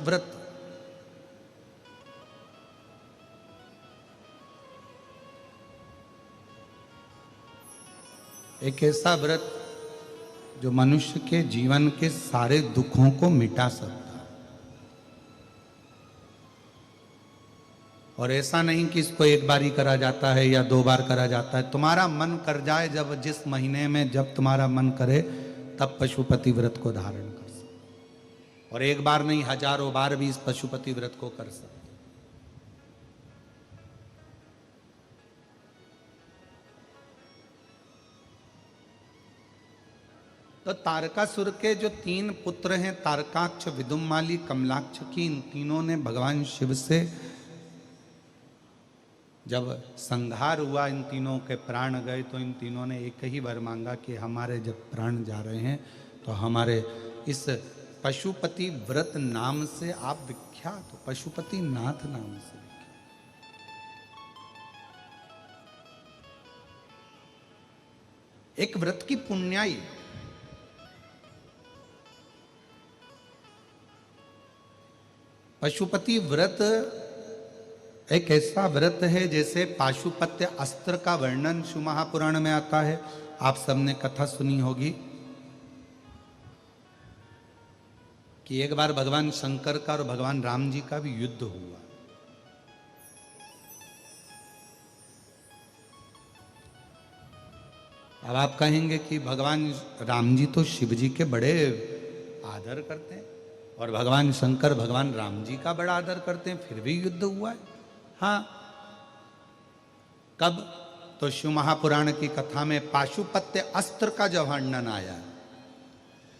व्रत। एक ऐसा व्रत जो मनुष्य के जीवन के सारे दुखों को मिटा सकता है। और ऐसा नहीं कि इसको एक बार ही करा जाता है या 2 बार करा जाता है। तुम्हारा मन कर जाए, जब जिस महीने में जब तुम्हारा मन करे तब पशुपति व्रत को धारण कर सकते। और एक बार नहीं, हजारों बार भी इस पशुपति व्रत को कर सकते। तो तारकासुर के जो 3 पुत्र हैं, तारकाक्ष, विदुम्माली, कमलाक्ष की, इन तीनों ने भगवान शिव से जब संहार हुआ, इन तीनों के प्राण गए, तो इन तीनों ने एक ही वर मांगा कि हमारे जब प्राण जा रहे हैं तो हमारे इस पशुपति व्रत नाम से आप विख्यात हो, पशुपति नाथ नाम से। एक व्रत की पुण्याई, पशुपति व्रत एक ऐसा व्रत है जैसे पाशुपत्य अस्त्र का वर्णन शिव महापुराण में आता है। आप सबने कथा सुनी होगी कि एक बार भगवान शंकर का और भगवान राम जी का भी युद्ध हुआ। अब आप कहेंगे कि भगवान राम जी तो शिव जी के बड़े आदर करते हैं और भगवान शंकर भगवान राम जी का बड़ा आदर करते हैं, फिर भी युद्ध हुआ है। हाँ, कब? तो शिव महापुराण की कथा में पाशुपत्य अस्त्र का जब वर्णन आया,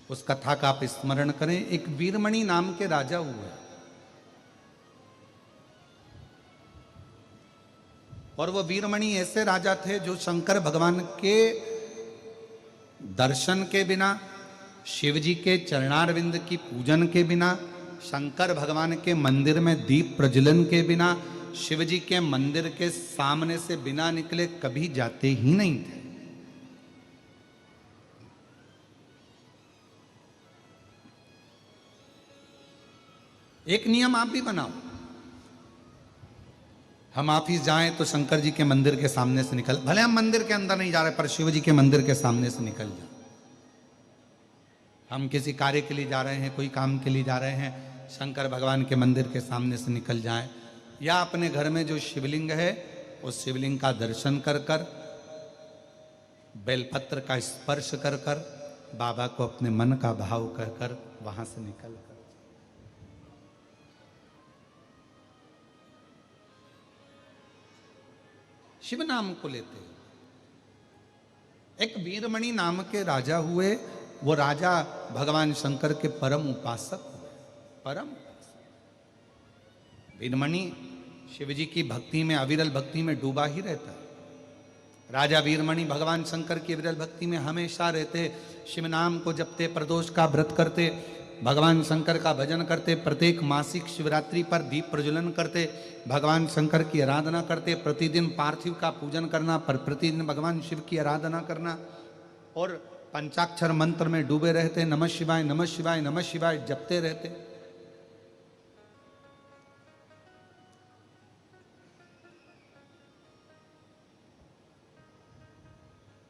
उस कथा का आप स्मरण करें। एक वीरमणि नाम के राजा हुए और वो वीरमणि ऐसे राजा थे जो शंकर भगवान के दर्शन के बिना, शिव जी के चरणारविंद की पूजन के बिना, शंकर भगवान के मंदिर में दीप प्रज्वलन के बिना, शिव जी के मंदिर के सामने से बिना निकले कभी जाते ही नहीं थे। एक नियम आप भी बनाओ, हम ऑफिस जाएं तो शंकर जी के मंदिर के सामने से निकल, भले हम मंदिर के अंदर नहीं जा रहे पर शिव जी के मंदिर के सामने से निकल जाए। हम किसी कार्य के लिए जा रहे हैं, कोई काम के लिए जा रहे हैं, शंकर भगवान के मंदिर के सामने से निकल जाएं। या अपने घर में जो शिवलिंग है उस शिवलिंग का दर्शन कर कर, बेलपत्र का स्पर्श कर कर, बाबा को अपने मन का भाव कहकर वहां से निकल कर। शिव नाम को लेते हैं। एक वीरमणि नाम के राजा हुए, वो राजा भगवान शंकर के परम उपासक हुए। परम वीरमणि शिव जी की भक्ति में, अविरल भक्ति में डूबा ही रहता है। राजा वीरमणि भगवान शंकर की अविरल भक्ति में हमेशा रहते, शिव नाम को जपते, प्रदोष का व्रत करते, भगवान शंकर का भजन करते, प्रत्येक मासिक शिवरात्रि पर दीप प्रज्वलन करते, भगवान शंकर की आराधना करते, प्रतिदिन पार्थिव का पूजन करना, पर प्रतिदिन भगवान शिव की आराधना करना और पंचाक्षर मंत्र में डूबे रहते, नमः शिवाय नमः शिवाय नमः शिवाय जपते रहते।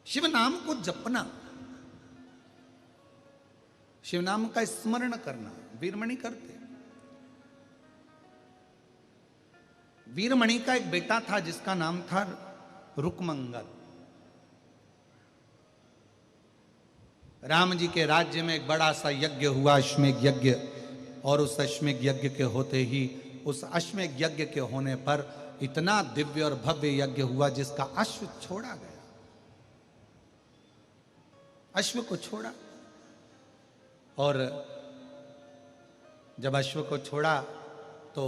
शिव नाम को जपना, शिव नाम का स्मरण करना वीरमणि करते। वीरमणि का एक बेटा था जिसका नाम था रुकमंगल। राम जी के राज्य में एक बड़ा सा यज्ञ हुआ, अश्वमेध यज्ञ, और उस अश्वमेध यज्ञ के होते ही, उस अश्वमेध यज्ञ के होने पर इतना दिव्य और भव्य यज्ञ हुआ जिसका अश्व छोड़ा गया। अश्व को छोड़ा, और जब अश्व को छोड़ा तो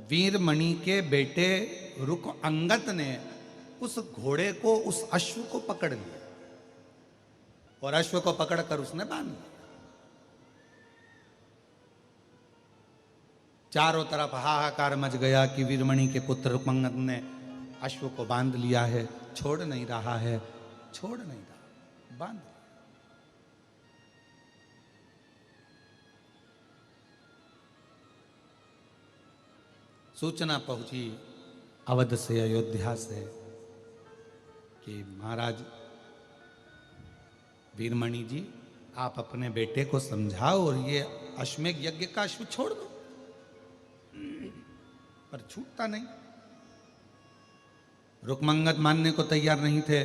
वीरमणि के बेटे रुक अंगद ने उस घोड़े को, उस अश्व को पकड़ लिया और अश्व को पकड़कर उसने बांध दिया। चारों तरफ हाहाकार मच गया कि वीरमणि के पुत्र रुकमंगद ने अश्व को बांध लिया है, छोड़ नहीं रहा है, छोड़ नहीं रहा, बांध लिया। सूचना पहुंची अवध से, अयोध्या से, कि महाराज वीरमणि जी, आप अपने बेटे को समझाओ और ये अश्वमेध यज्ञ का अश्व छोड़ दो। पर छूटता नहीं। रुकमंगत मानने को तैयार नहीं थे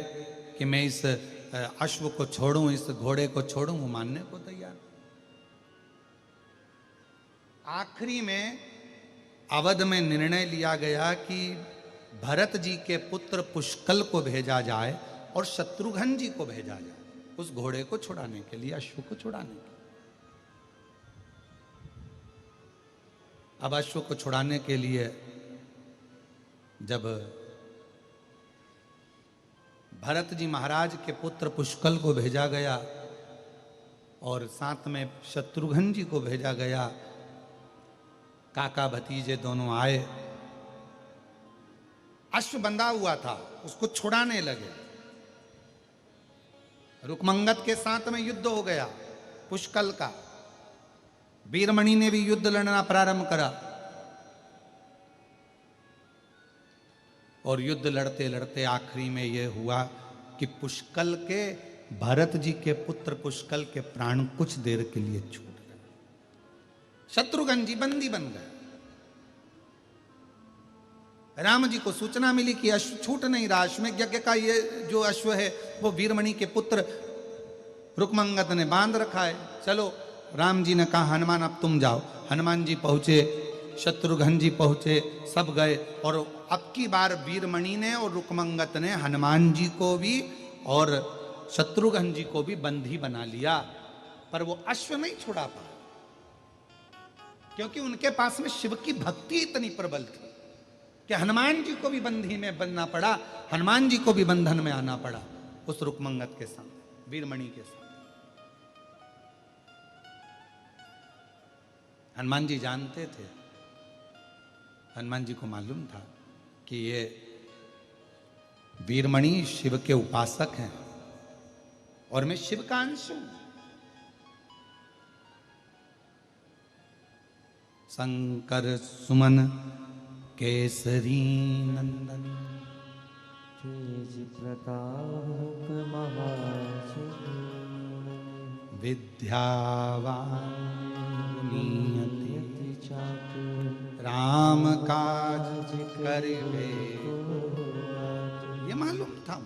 कि मैं इस अश्व को छोड़ूं, इस घोड़े को छोड़ूं, वो मानने को तैयार। आखिरी में अवध में निर्णय लिया गया कि भरत जी के पुत्र पुष्कल को भेजा जाए और शत्रुघ्न जी को भेजा जाए उस घोड़े को छुड़ाने के लिए, अश्व को छुड़ाने के लिए। अब अश्व को छुड़ाने के लिए जब भरत जी महाराज के पुत्र पुष्कल को भेजा गया और साथ में शत्रुघ्न जी को भेजा गया, काका भतीजे दोनों आए, अश्व बंधा हुआ था, उसको छुड़ाने लगे। रुकमंगत के साथ में युद्ध हो गया पुष्कल का। वीरमणि ने भी युद्ध लड़ना प्रारंभ करा और युद्ध लड़ते लड़ते आखिरी में यह हुआ कि पुष्कल के, भरत जी के पुत्र पुष्कल के प्राण कुछ देर के लिए छूट गए। शत्रुघ्न जी बंदी बन गए। राम जी को सूचना मिली कि अश्व छूट नहीं रहा, अश्वमेध यज्ञ का ये जो अश्व है वो वीरमणि के पुत्र रुकमंगत ने बांध रखा है। चलो, राम जी ने कहा हनुमान अब तुम जाओ। हनुमान जी पहुंचे, शत्रुघ्न जी पहुंचे, सब गए। और अब की बार वीरमणि ने और रुकमंगत ने हनुमान जी को भी और शत्रुघ्न जी को भी बंदी बना लिया, पर वो अश्व नहीं छुड़ा पाए क्योंकि उनके पास में शिव की भक्ति इतनी प्रबल थी कि हनुमान जी को भी बंदी में बनना पड़ा, हनुमान जी को भी बंधन में आना पड़ा उस रुकमंगत के साथ, वीरमणि के साथ। हनुमान जी जानते थे, हनुमान जी को मालूम था कि ये वीरमणि शिव के उपासक हैं और मैं शिव का अंश हूं। शंकर सुमन केसरी नंदन तेज प्रताप महाजगुण विद्यावान नियति चातुर राम काज करिबे। ये मालूम था,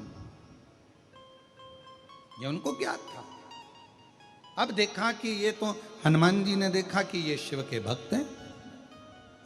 ये उनको ज्ञात था। अब देखा कि ये तो हनुमान जी ने देखा कि ये शिव के भक्त हैं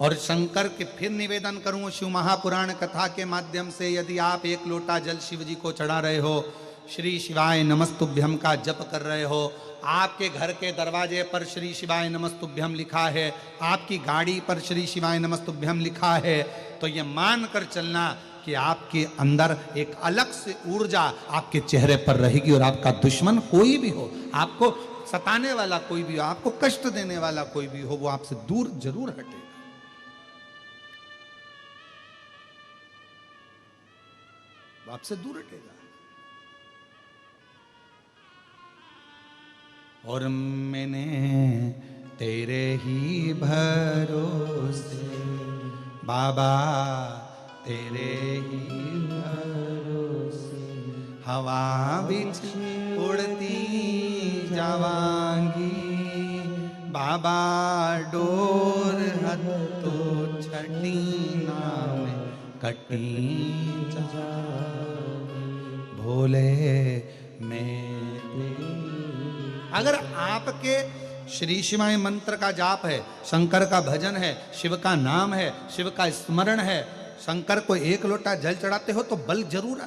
और शंकर के फिर निवेदन करूं शिव महापुराण कथा के माध्यम से, यदि आप एक लोटा जल शिव जी को चढ़ा रहे हो, श्री शिवाय नमस्तुभ्यम का जप कर रहे हो, आपके घर के दरवाजे पर श्री शिवाय नमस्तुभ्यम लिखा है, आपकी गाड़ी पर श्री शिवाय नमस्तुभ्यम लिखा है, तो ये मान कर चलना कि आपके अंदर एक अलग से ऊर्जा आपके चेहरे पर रहेगी और आपका दुश्मन कोई भी हो, आपको सताने वाला कोई भी हो, आपको कष्ट देने वाला कोई भी हो, वो आपसे दूर जरूर हटेगा। वो आपसे दूर हटेगा। और मैंने तेरे ही भरोसे बाबा, तेरे ही भरोसे हवा बिच उड़ती जावांगी, बाबा डोर हत्तो छटी नाम कटी भोले मैं। अगर आपके श्री शिवाय मंत्र का जाप है, शंकर का भजन है, शिव का नाम है, शिव का स्मरण है, शंकर को एक लोटा जल चढ़ाते हो तो बल जरूर